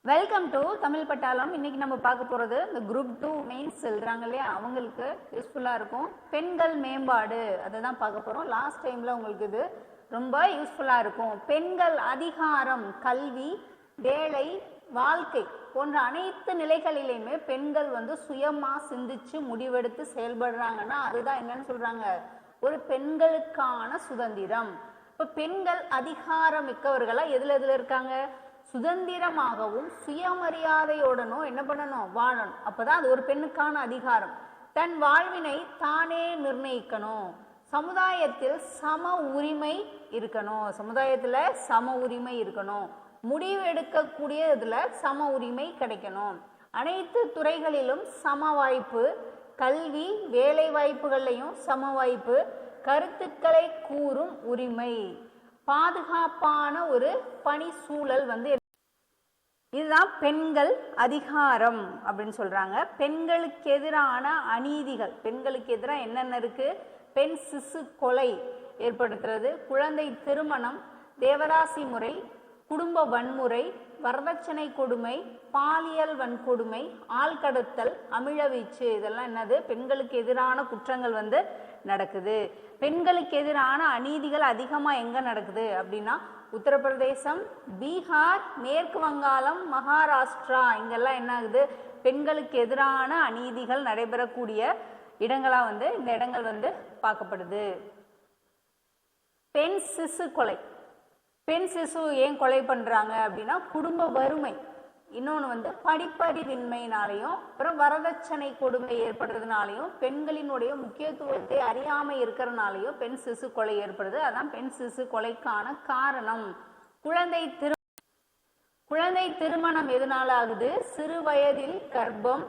Welcome to Tamil பட்டாளம். இன்னைக்கு நம்ம பார்க்க போகிறது இந்த குரூப் 2 மெயின்ஸ் எழுதுறாங்க இல்லையா, அவங்களுக்கு யூஸ்ஃபுல்லாக இருக்கும் பெண்கள் மேம்பாடு. அதை தான் பார்க்க போகிறோம். லாஸ்ட் டைமில் உங்களுக்கு இது ரொம்ப யூஸ்ஃபுல்லாக இருக்கும். பெண்கள் அதிகாரம், கல்வி, வேலை, வாழ்க்கை போன்ற அனைத்து நிலைகளிலையுமே பெண்கள் சுயமாக சிந்திச்சு முடிவெடுத்து செயல்படுறாங்கன்னா அதுதான் என்னன்னு சொல்கிறாங்க, ஒரு பெண்களுக்கான சுதந்திரம். இப்போ பெண்கள் அதிகாரம் மிக்கவர்களாக எதில் இருக்காங்க, சுதந்திரமாகவும் சுயமரியாதையோடனும் என்ன பண்ணணும், வாழணும். அப்பதான் அது ஒரு பெண்ணுக்கான அதிகாரம். தன் வாழ்வினை தானே நிர்ணயிக்கணும். சமுதாயத்தில் சம உரிமை இருக்கணும். சமுதாயத்துல சம உரிமை இருக்கணும். முடிவு எடுக்கக்கூடிய இதுல சம உரிமை கிடைக்கணும். அனைத்து துறைகளிலும் சம வாய்ப்பு, கல்வி வேலை வாய்ப்புகள்லையும் சம வாய்ப்பு, கருத்துக்களை கூறும் உரிமை, பாதுகாப்பான ஒரு பணி சூழல் இதுதான் பெண்கள் அதிகாரம் அப்படின்னு சொல்றாங்க. பெண்களுக்கு எதிரான அநீதிகள், பெண்களுக்கு எதிராக என்னென்ன இருக்கு, பெண் சிசு கொலை ஏற்படுத்துறது, குழந்தை திருமணம், தேவதாசி முறை, குடும்ப வன்முறை, வரதட்சணை கொடுமை, பாலியல் வன்கொடுமை, ஆள்கடத்தல், அமிழவீச்சு, இதெல்லாம் என்னது, பெண்களுக்கு எதிரான குற்றங்கள் நடக்குது. பெண்களுக்கு எதிரான அநீதிகள் அதிகமாக எங்கே நடக்குது அப்படின்னா உத்தரப்பிரதேசம், பீகார், மேற்கு வங்காளம், மகாராஷ்டிரா, இங்கெல்லாம் என்ன ஆகுது, பெண்களுக்கு எதிரான அநீதிகள் நடைபெறக்கூடிய இடங்களா இந்த இடங்கள் பார்க்கப்படுது. பெண் சிசு கொலை, பெண் சிசு ஏன் கொலை பண்றாங்க அப்படின்னா குடும்ப வறுமை, இன்னொன்று படிப்பறிவின்மையினாலையும், அப்புறம் வரதட்சணை கொடுமை ஏற்படுறதுனாலையும், பெண்களினுடைய முக்கியத்துவத்தை அறியாம இருக்கிறதுனாலையும் பெண் சிசு கொலை ஏற்படுது. அதான் பெண் சிசு கொலைக்கான காரணம். குழந்தை திருமணம் எதனால ஆகுது, சிறு வயதில் கர்ப்பம்,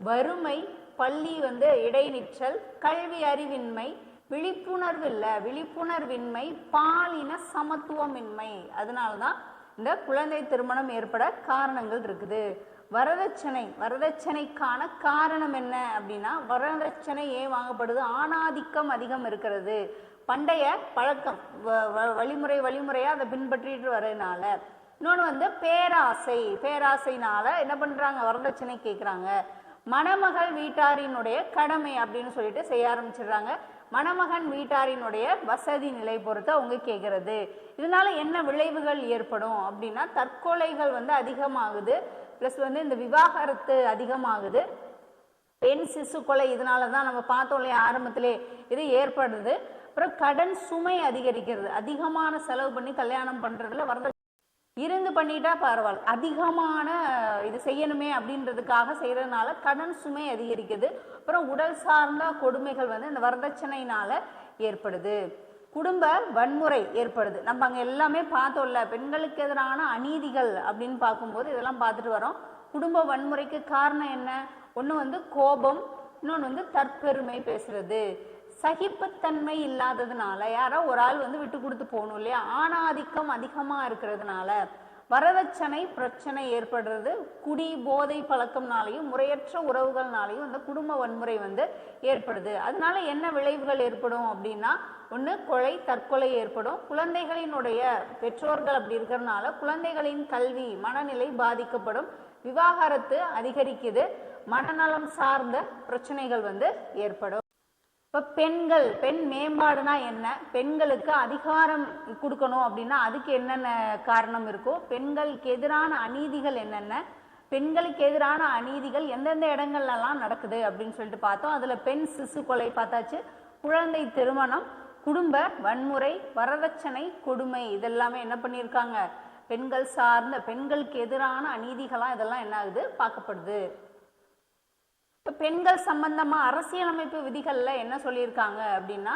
வறுமை, பள்ளி இடைநிற்றல், கல்வி அறிவின்மை, விழிப்புணர்வின்மை, பாலின சமத்துவமின்மை, அதனாலதான் இந்த குழந்தை திருமணம் ஏற்பட காரணங்கள் இருக்குது. வரதட்சணைக்கான காரணம் என்ன அப்படின்னா, வரதட்சணை ஏன் வாங்கப்படுது, ஆணாதிக்கம் அதிகம் இருக்கிறது, பண்டைய பழக்கம், வழிமுறையா அதை பின்பற்றிட்டு வரதுனால. இன்னொன்று பேராசைனால என்ன பண்றாங்க, வரதட்சணை கேட்குறாங்க. மணமகள் வீட்டாரினுடைய கடமை அப்படின்னு சொல்லிட்டு செய்ய ஆரம்பிச்சிடுறாங்க. மணமகன் வீட்டாரினுடைய வசதி நிலை பொறுத்து அவங்க கேட்கறது. இதனால என்ன விளைவுகள் ஏற்படும் அப்படின்னா, தற்கொலைகள் அதிகமாகுது, பிளஸ் இந்த விவாகரத்து அதிகமாகுது, பெண் சிசு கொலை இதனாலதான் நம்ம பார்த்தோம் இல்லையா ஆரம்பத்திலே இது ஏற்படுது. அப்புறம் கடன் சுமை அதிகரிக்கிறது, அதிகமான செலவு பண்ணி கல்யாணம் பண்றதுல இருந்து பண்ணிட்டா பரவாயில்ல, அதிகமான இது செய்யணுமே அப்படின்றதுக்காக செய்யறதுனால கடன் சுமை அதிகரிக்குது. அப்புறம் உடல் சார்ந்த கொடுமைகள் இந்த வரதட்சணையினால ஏற்படுது. குடும்ப வன்முறை ஏற்படுது. நம்ம அங்கே எல்லாமே பார்த்தோம்ல, பெண்களுக்கு எதிரான அநீதிகள் அப்படின்னு பார்க்கும்போது இதெல்லாம் பார்த்துட்டு வரோம். குடும்ப வன்முறைக்கு காரணம் என்ன, ஒன்று கோபம், இன்னொன்று தற்பெருமை பேசுறது, சகிப்புத்தன்மை இல்லாததுனால, யாரோ ஒரு ஆள் விட்டு கொடுத்து போகணும் இல்லையா, ஆணாதிக்கம் அதிகமாக இருக்கிறதுனால, வரதட்சணை பிரச்சனை ஏற்படுறது, குடி போதை பழக்கம்னாலையும் முறையற்ற உறவுகள்னாலையும் இந்த குடும்ப வன்முறை ஏற்படுது. அதனால என்ன விளைவுகள் ஏற்படும் அப்படின்னா, ஒன்று கொலை, தற்கொலை ஏற்படும். குழந்தைகளினுடைய பெற்றோர்கள் அப்படி இருக்கிறதுனால குழந்தைகளின் கல்வி, மனநிலை பாதிக்கப்படும், விவாகரத்து அதிகரிக்குது, மனநலம் சார்ந்த பிரச்சனைகள் ஏற்படும். இப்போ பெண் மேம்பாடுனா என்ன, பெண்களுக்கு அதிகாரம் கொடுக்கணும் அப்படின்னா அதுக்கு என்னென்ன காரணம் இருக்கோ, பெண்களுக்கு எதிரான அநீதிகள் என்னென்ன, பெண்களுக்கு எதிரான அநீதிகள் எந்தெந்த இடங்கள்லாம் நடக்குது அப்படின்னு சொல்லிட்டு பார்த்தோம். அதில் பெண் சிசு கொலை பார்த்தாச்சு, குழந்தை திருமணம், குடும்ப வன்முறை, வரதட்சணை கொடுமை, இதெல்லாமே என்ன பண்ணியிருக்காங்க, பெண்கள் சார்ந்த பெண்களுக்கு எதிரான அநீதிகளாக இதெல்லாம் என்ன ஆகுது பார்க்கப்படுது. இப்போ பெண்கள் சம்பந்தமா அரசியலமைப்பு விதிகள்ல என்ன சொல்லியிருக்காங்க அப்படின்னா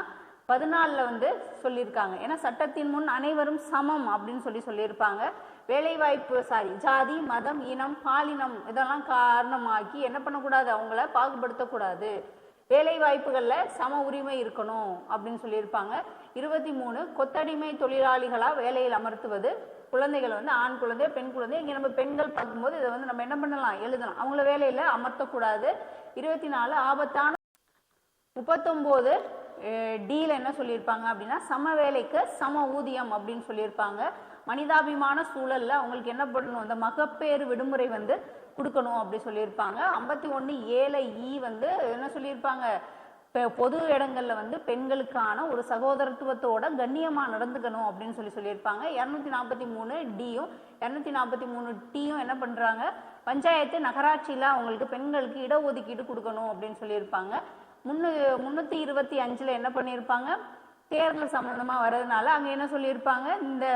14 சொல்லியிருக்காங்க. ஏன்னா சட்டத்தின் முன் அனைவரும் சமம் அப்படின்னு சொல்லியிருப்பாங்க. வேலைவாய்ப்பு ஜாதி, மதம், இனம், பாலினம் இதெல்லாம் காரணமாக்கி என்ன பண்ணக்கூடாது, அவங்கள பாகுபடுத்தக்கூடாது, வேலை வாய்ப்புகள்ல சம உரிமை இருக்கணும் அப்படின்னு சொல்லியிருப்பாங்க. 23 கொத்தடிமை தொழிலாளிகளா வேலையில் அமர்த்துவது, குழந்தைகள் ஆண் குழந்தை, பெண் குழந்தை, இங்கே நம்ம பெண்கள் பார்க்கும்போது இதை நம்ம என்ன பண்ணலாம், எழுதலாம், அவங்கள வேலையில அமர்த்தக்கூடாது. 24 ஆபத்தான 39 டீல என்ன சொல்லியிருப்பாங்க அப்படின்னா, சம வேலைக்கு சம ஊதியம் அப்படின்னு சொல்லியிருப்பாங்க. மனிதாபிமான சூழல்ல அவங்களுக்கு என்ன பண்ணணும், அந்த மகப்பேறு விடுமுறை வந்து கொடுக்கணும் அப்படி சொல்லியிருப்பாங்க. 51(7)E வந்து என்ன சொல்லியிருப்பாங்க, பொது இடங்கள்ல வந்து பெண்களுக்கான ஒரு சகோதரத்துவத்தோட கண்ணியமா நடந்துக்கணும் அப்படின்னு சொல்லியிருப்பாங்க. 243(Dயும் 243(Tயும் என்ன பண்றாங்க, பஞ்சாயத்து நகராட்சியில அவங்களுக்கு பெண்களுக்கு இடஒதுக்கீடு கொடுக்கணும் அப்படின்னு சொல்லியிருப்பாங்க. 325ல் என்ன பண்ணியிருப்பாங்க, தேர்தல் சம்பந்தமா வர்றதுனால அங்க என்ன சொல்லியிருப்பாங்க, இந்த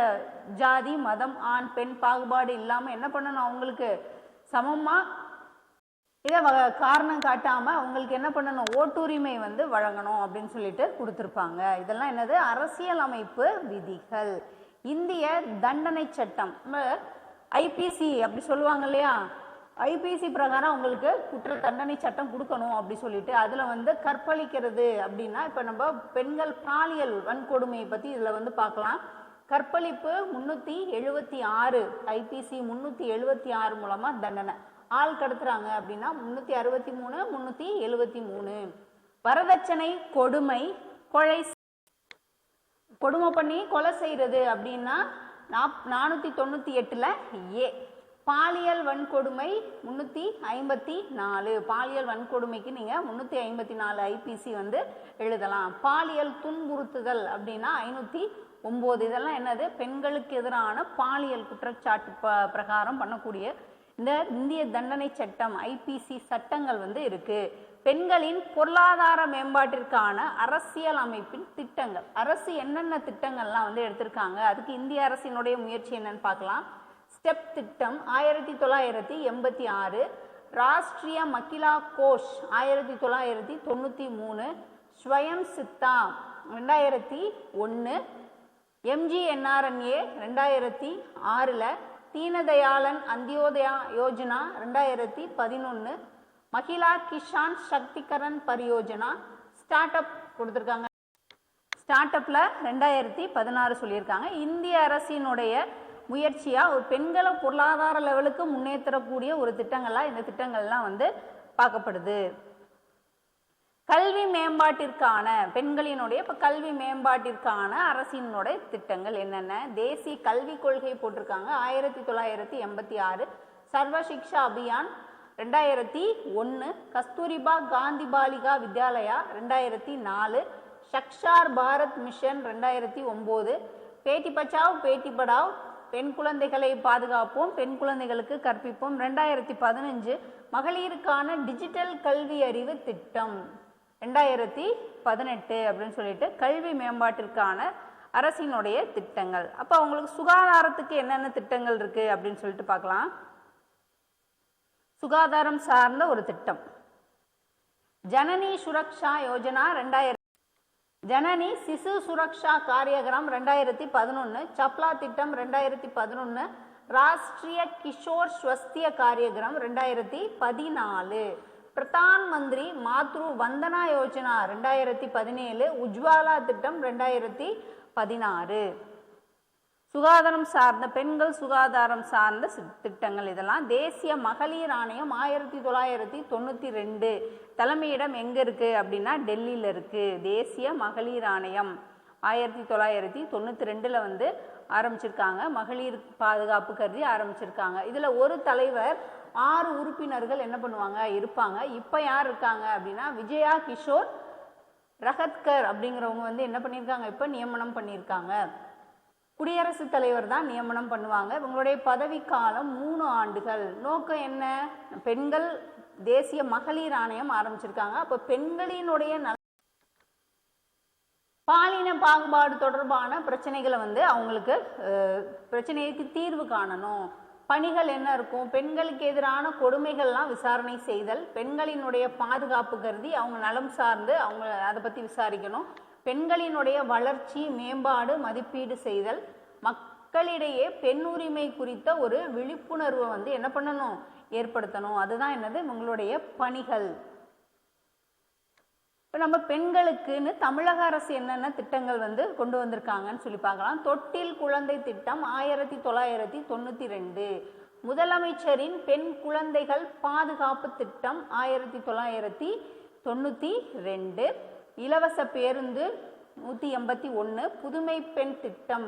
ஜாதி மதம் ஆண் பெண் பாகுபாடு இல்லாம என்ன பண்ணணும், அவங்களுக்கு சமமா இதை காரணம் காட்டாம அவங்களுக்கு என்ன பண்ணணும், ஓட்டுரிமை வந்து வழங்கணும் அப்படின்னு சொல்லிட்டு கொடுத்துருப்பாங்க. இதெல்லாம் என்னது, அரசியல் அமைப்பு விதிகள். இந்திய தண்டனை சட்டம் ஐபிசி அப்படி சொல்லுவாங்க இல்லையா, ஐபிசி பிரகாரம் அவங்களுக்கு குற்ற தண்டனை சட்டம் கொடுக்கணும் அப்படி சொல்லிட்டு அதுல வந்து கற்பழிக்கிறது அப்படின்னா, இப்ப நம்ம பெண்கள் பாலியல் வன்கொடுமையை பத்தி இதுல வந்து பார்க்கலாம். கற்பழிப்பு 376 ஐபிசி 376 மூலமா தண்டனை. ஆள் கடத்துறாங்க அப்படின்னா 363 373. வரதட்சணை கொடுமை கொடுமை பண்ணி கொலை செய்யறது அப்படின்னா 498ல் ஏ. பாலியல் வன்கொடுமை 354. பாலியல் வன்கொடுமைக்கு நீங்க 354 ஐபிசி வந்து எழுதலாம். பாலியல் துன்புறுத்துதல் அப்படின்னா 509. இதெல்லாம் என்னது, பெண்களுக்கு எதிரான பாலியல் குற்றச்சாட்டு பிரகாரம் பண்ணக்கூடிய இந்த இந்திய தண்டனை சட்டம் ஐபிசி சட்டங்கள் வந்து இருக்கு. பெண்களின் பொருளாதார மேம்பாட்டிற்கான அரசியல் அமைப்பின் திட்டங்கள், அரசு என்னென்ன திட்டங்கள்லாம் வந்து எடுத்திருக்காங்க, அதுக்கு இந்திய அரசினுடைய முயற்சி என்னன்னு பார்க்கலாம். ஸ்டெப் திட்டம் 1986, Rashtriya Mahila Kosh 1993, Swayam Siddha 2001, MGNRNA 2006, Deenadayalan Antyodaya Yojana 2011, Mahila Kisan Sashaktikaran Pariyojana start up கொடுத்துருக்காங்க. ஸ்டார்ட் அப்ல 2016 சொல்லியிருக்காங்க. இந்திய அரசினுடைய முயற்சியா ஒரு பெண்களை பொருளாதார லெவலுக்கு முன்னேற்றக்கூடிய ஒரு திட்டங்களா இந்த திட்டங்கள்லாம் வந்து பார்க்கப்படுது. கல்வி மேம்பாட்டிற்கான பெண்களினுடைய கல்வி மேம்பாட்டிற்கான அரசினுடைய திட்டங்கள் என்னென்ன, தேசிய கல்வி கொள்கை போட்டிருக்காங்க 1986, சர்வ சிக்ஷா அபியான் 2001, கஸ்தூரிபா காந்தி பாலிகா வித்யாலயா 2004, சக்ஷார் பாரத் மிஷன் 2009, பேட்டி பச்சாவ் பேட்டி படாவ் பெண் குழந்தைகளை பாதுகாப்போம் பெண் குழந்தைகளுக்கு கற்பிப்போம் 2015, மகளிருக்கான டிஜிட்டல் கல்வி அறிவு திட்டம் 2018 அப்படின்னு சொல்லிட்டு கல்வி மேம்பாட்டிற்கான அரசினுடைய திட்டங்கள். அப்போ அவங்களுக்கு சுகாதாரத்துக்கு என்னென்ன திட்டங்கள் இருக்கு அப்படின்னு சொல்லிட்டு பார்க்கலாம். சுகாதாரம் சார்ந்த ஒரு திட்டம் ஜனனி சுரக்ஷா யோஜனா 2000, ஜனனி சிசு சுரக்ஷா காரியகிராம் 2011, சப்லா திட்டம் 2011, ராஷ்டிரிய கிஷோர் ஸ்வஸ்திய காரியகிராம் 2014, பிரதான் மந்திரி மாத்ரு வந்தனா யோஜனா 2017, உஜ்வாலா திட்டம் 2016. சுகாதாரம் சார்ந்த பெண்கள் சுகாதாரம் சார்ந்த திட்டங்கள் இதெல்லாம். தேசிய மகளிர் ஆணையம் 1992, தலைமையிடம் எங்க இருக்கு அப்படின்னா டெல்லியில இருக்கு. தேசிய மகளிர் ஆணையம் 1992ல் வந்து ஆரம்பிச்சிருக்காங்க. மகளிர் பாதுகாப்பு கருதி ஆரம்பிச்சிருக்காங்க. இதுல ஒரு தலைவர் 6 உறுப்பினர்கள் என்ன பண்ணுவாங்க இருப்பாங்க. இப்ப யார் இருக்காங்க அப்படின்னா விஜயா கிஷோர் ரஹத்கர் அப்படிங்கிறவங்க வந்து என்ன பண்ணியிருக்காங்க, இப்ப நியமனம் பண்ணியிருக்காங்க. குடியரசுத் தலைவர் தான் நியமனம் பண்ணுவாங்க. இவங்களுடைய பதவிக்காலம் 3 ஆண்டுகள். நோக்கம் என்ன, பெண்கள் தேசிய மகளிர் ஆணையம் ஆரம்பிச்சிருக்காங்க. அப்ப பெண்களினுடைய பாலின பாகுபாடு தொடர்பான பிரச்சனைகளை வந்து அவங்களுக்கு பிரச்சனைக்கு தீர்வு காணணும். பணிகள் என்ன இருக்கும், பெண்களுக்கு எதிரான கொடுமைகள்லாம் விசாரணை செய்தல், பெண்களினுடைய பாதுகாப்பு கருதி அவங்க நலம் சார்ந்து அவங்க அதை பற்றி விசாரிக்கணும், பெண்களினுடைய வளர்ச்சி மேம்பாடு மதிப்பீடு செய்தல், மக்களிடையே பெண் உரிமை குறித்த ஒரு விழிப்புணர்வை வந்து என்ன பண்ணணும் ஏற்படுத்தணும். அதுதான் என்னது உங்களுடைய பணிகள். இப்போ நம்ம பெண்களுக்குன்னு தமிழக அரசு என்னென்ன திட்டங்கள் வந்து கொண்டு வந்திருக்காங்கன்னு சொல்லி பார்க்கலாம். தொட்டில் குழந்தை திட்டம் 1992, முதலமைச்சரின் பெண் குழந்தைகள் பாதுகாப்பு திட்டம் 1992, இலவச பேருந்து 181, புதுமை பெண் திட்டம்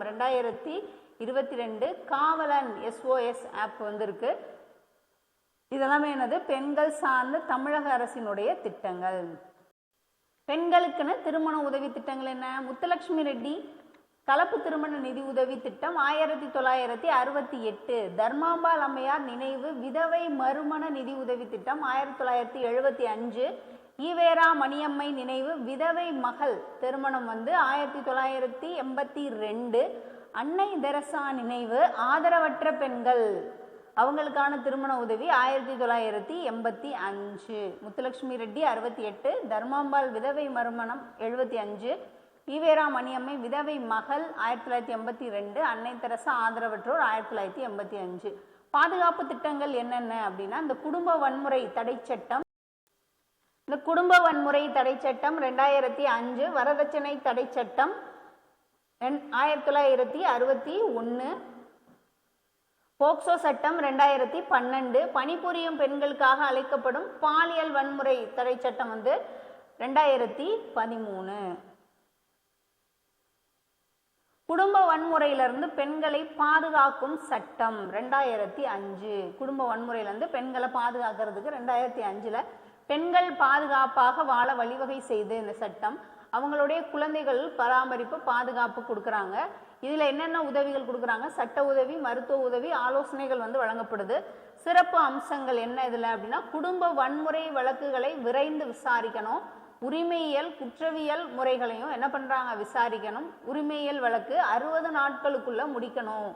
22 காவலன் SOS ஆப் வந்து இருக்கு. இதெல்லாமே என்னது பெண்கள் சார்ந்த தமிழக அரசினுடைய திட்டங்கள். பெண்களுக்குன்னு திருமண உதவி திட்டங்கள் என்ன? முத்துலட்சுமி ரெட்டி கலப்பு திருமண நிதி உதவி திட்டம் 1968. தர்மாம்பாள் அம்மையார் நினைவு விதவை மறுமண நிதி உதவி திட்டம் 1975. ஈவேரா மணியம்மை நினைவு விதவை மகள் திருமணம் வந்து 1982. அன்னை தெரசா நினைவு ஆதரவற்ற பெண்கள் அவங்களுக்கான திருமண உதவி 1985. முத்துலட்சுமி ரெட்டி 68, தர்மாம்பாள் விதவை மறுமணம் 75, ஈவேரா மணியம்மை விதவை மகள் 1982, அன்னை தெரசா ஆதரவற்றோர் 1985. பாதுகாப்பு திட்டங்கள் என்னென்ன அப்படின்னா இந்த குடும்ப வன்முறை தடை சட்டம், இந்த குடும்ப வன்முறை தடை சட்டம் 2005, வரதட்சணை தடை சட்டம் 1961, போக்சோ சட்டம் 2012, பணிபுரியும் பெண்களுக்காக அழைக்கப்படும் பாலியல் வன்முறை தடை சட்டம் வந்து 2013. குடும்ப வன்முறையிலிருந்து பெண்களை பாதுகாக்கும் சட்டம் 2005. குடும்ப வன்முறையிலிருந்து பெண்களை பாதுகாக்கிறதுக்கு 2005ல் பெண்கள் பாதுகாப்பாக வாழ வழிவகை செய்து இந்த சட்டம். அவங்களுடைய குழந்தைகள் பராமரிப்பு பாதுகாப்பு கொடுக்குறாங்க. இதில் என்னென்ன உதவிகள் கொடுக்குறாங்க? சட்ட உதவி, மருத்துவ உதவி, ஆலோசனைகள் வந்து வழங்கப்படுது. சிறப்பு அம்சங்கள் என்ன இதில் அப்படின்னா குடும்ப வன்முறை வழக்குகளை விரைந்து விசாரிக்கணும். உரிமையியல் குற்றவியல் முறைகளையும் என்ன பண்ணுறாங்க? விசாரிக்கணும். உரிமையியல் வழக்கு 60 நாட்களுக்குள்ள முடிக்கணும்.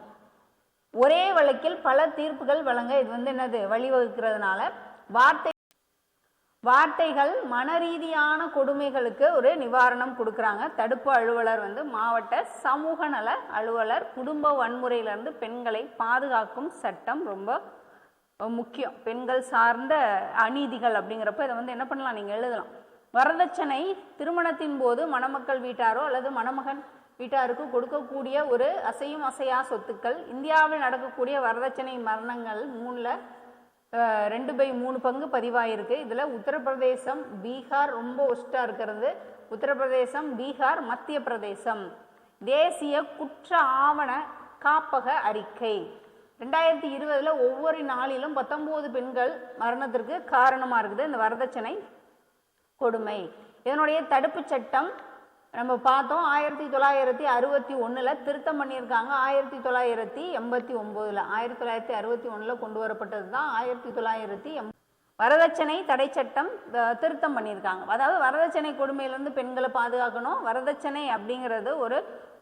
ஒரே வழக்கில் பல தீர்ப்புகள் வழங்க இது வந்து என்னது வழிவகுக்கிறதுனால வார்த்தைகள் மனரீதியான கொடுமைகளுக்கு ஒரு நிவாரணம் கொடுக்குறாங்க. தடுப்பு அலுவலர் வந்து மாவட்ட சமூக நல அலுவலர் குடும்ப வன்முறையிலிருந்து பெண்களை பாதுகாக்கும் சட்டம் ரொம்ப முக்கியம். பெண்கள் சார்ந்த அநீதிகள் அப்படிங்கிறப்ப இதை வந்து என்ன பண்ணலாம்? நீங்கள் எழுதலாம். வரதட்சணை திருமணத்தின் போது மணமக்கள் வீட்டாரோ அல்லது மணமகன் வீட்டாருக்கு கொடுக்கக்கூடிய ஒரு அசையும் அசையா சொத்துக்கள். இந்தியாவில் நடக்கக்கூடிய வரதட்சணை மரணங்கள் 2/3 பங்கு பதிவாயிருக்கு. இதில் உத்தரப்பிரதேசம், பீகார் ரொம்ப ஒஸ்டா இருக்கிறது. உத்தரப்பிரதேசம், பீகார், மத்திய பிரதேசம். தேசிய குற்ற ஆவண காப்பக அறிக்கை 2020 ஒவ்வொரு நாளிலும் 19 பெண்கள் மரணத்திற்கு காரணமாக இருக்குது இந்த வரதட்சணை கொடுமை. இதனுடைய தடுப்பு சட்டம் நம்ம பார்த்தோம் 1961 திருத்தம் பண்ணியிருக்காங்க. 1989 1961 கொண்டு வரப்பட்டது தான் 1980 வரதட்சணை தடை சட்டம் திருத்தம் பண்ணியிருக்காங்க. அதாவது வரதட்சணை கொடுமையிலிருந்து பெண்களை பாதுகாக்கணும். வரதட்சணை அப்படிங்கிறது ஒரு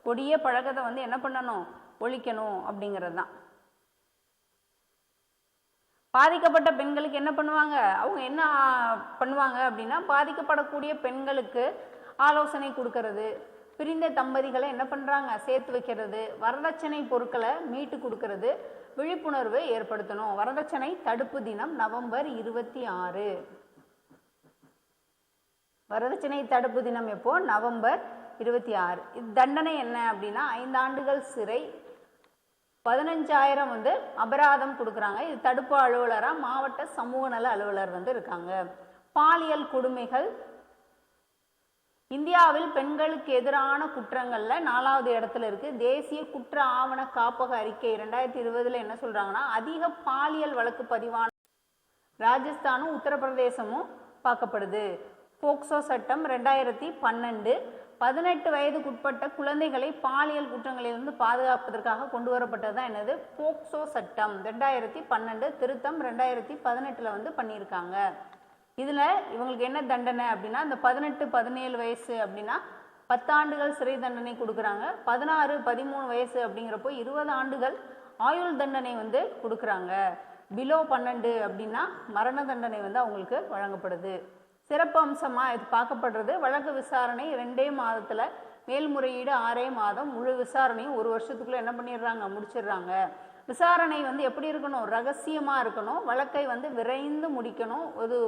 கொடிய பழக்கத்தை வந்து என்ன பண்ணணும்? ஒழிக்கணும் அப்படிங்கிறது தான். பாதிக்கப்பட்ட பெண்களுக்கு என்ன பண்ணுவாங்க? அவங்க என்ன பண்ணுவாங்க அப்படின்னா பாதிக்கப்படக்கூடிய பெண்களுக்கு ஆலோசனை கொடுக்கறது, பிரிந்த தம்பதிகளை என்ன பண்ணுறாங்க? சேர்த்து வைக்கிறது, வரதட்சணை பொருட்களை மீட்டு கொடுக்கறது, விழிப்புணர்வு ஏற்படுத்தணும். வரதட்சணை தடுப்பு தினம் நவம்பர் 26. வரதட்சணை தடுப்பு தினம் எப்போ? நவம்பர் 26. இது தண்டனை என்ன அப்படின்னா 5 ஆண்டுகள் சிறை, 15,000 வந்து அபராதம் கொடுக்குறாங்க. இது தடுப்பு அலுவலராக மாவட்ட சமூக நல அலுவலர் வந்து இருக்காங்க. பாலியல் கொடுமைகள் இந்தியாவில் பெண்களுக்கு எதிரான குற்றங்கள்ல 4வது இடத்துல இருக்கு. தேசிய குற்ற ஆவண காப்பக அறிக்கை 2020 என்ன சொல்றாங்கன்னா அதிக பாலியல் வழக்கு பதிவான ராஜஸ்தானும் உத்தரப்பிரதேசமும் பார்க்கப்படுது. போக்சோ சட்டம் 2012 18 வயதுக்குட்பட்ட குழந்தைகளை பாலியல் குற்றங்களிலிருந்து பாதுகாப்பதற்காக கொண்டு வரப்பட்டது தான் என்னது? போக்சோ சட்டம் 2012 திருத்தம் 2018 வந்து பண்ணியிருக்காங்க. இதில் இவங்களுக்கு என்ன தண்டனை அப்படின்னா இந்த 18-17 வயசு அப்படின்னா 10 ஆண்டுகள் சிறை தண்டனை கொடுக்குறாங்க. 16-13 வயசு அப்படிங்கிறப்போ 20 ஆண்டுகள் ஆயுள் தண்டனை வந்து கொடுக்குறாங்க. பிலோ 12 அப்படின்னா மரண தண்டனை வந்து அவங்களுக்கு வழங்கப்படுது. சிறப்பு அம்சமாக இது பார்க்கப்படுறது வழக்கு விசாரணை 2 மாதத்தில், மேல்முறையீடு 6 மாதம், முழு விசாரணையும் 1 வருஷத்துக்குள்ளே என்ன பண்ணிடுறாங்க? முடிச்சிடுறாங்க. விசாரணை வந்து எப்படி இருக்கணும்? ரகசியமாக இருக்கணும். வழக்கை வந்து விரைந்து முடிக்கணும்.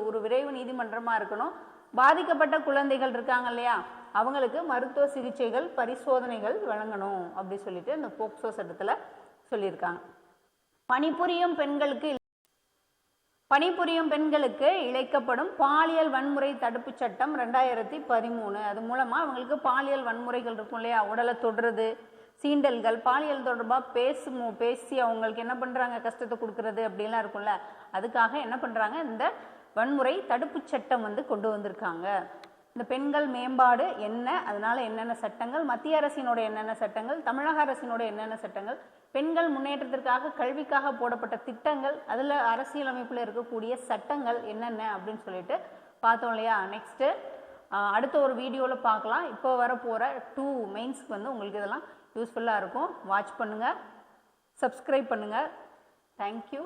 ஒரு விரைவு நீதிமன்றமாக இருக்கணும். பாதிக்கப்பட்ட குழந்தைகள் இருக்காங்க இல்லையா, அவங்களுக்கு மருத்துவ சிகிச்சைகள் பரிசோதனைகள் வழங்கணும் அப்படி சொல்லிட்டு இந்த போக்சோ சட்டத்தில் சொல்லியிருக்காங்க. பணிபுரியும் பெண்களுக்கு இழைக்கப்படும் பாலியல் வன்முறை தடுப்பு சட்டம் 2013. அது மூலமாக அவங்களுக்கு பாலியல் வன்முறைகள் இருக்கும் இல்லையா, உடலை தொடுறது, சீண்டல்கள், பாலியல் தொடர்பாக பேசி அவங்களுக்கு என்ன பண்ணுறாங்க, கஷ்டத்தை கொடுக்கறது அப்படிலாம் இருக்கும்ல, அதுக்காக என்ன பண்ணுறாங்க, இந்த வன்முறை தடுப்பு சட்டம் வந்து கொண்டு வந்திருக்காங்க. இந்த பெண்கள் மேம்பாடு என்ன, அதனால என்னென்ன சட்டங்கள், மத்திய அரசினோட என்னென்ன சட்டங்கள், தமிழக அரசினோட என்னென்ன சட்டங்கள், பெண்கள் முன்னேற்றத்திற்காக கல்விக்காக போடப்பட்ட திட்டங்கள், அதில் அரசியலமைப்பில் இருக்கக்கூடிய சட்டங்கள் என்னென்ன அப்படின்னு சொல்லிட்டு பார்த்தோம் இல்லையா. நெக்ஸ்ட்டு அடுத்த ஒரு வீடியோவில் பார்க்கலாம். இப்போ வர போகிற 2 மெயின்ஸ்க்கு வந்து உங்களுக்கு இதெல்லாம் யூஸ்ஃபுல்லாக இருக்கும். வாட்ச் பண்ணுங்கள், சப்ஸ்கிரைப் பண்ணுங்கள். தேங்க்யூ.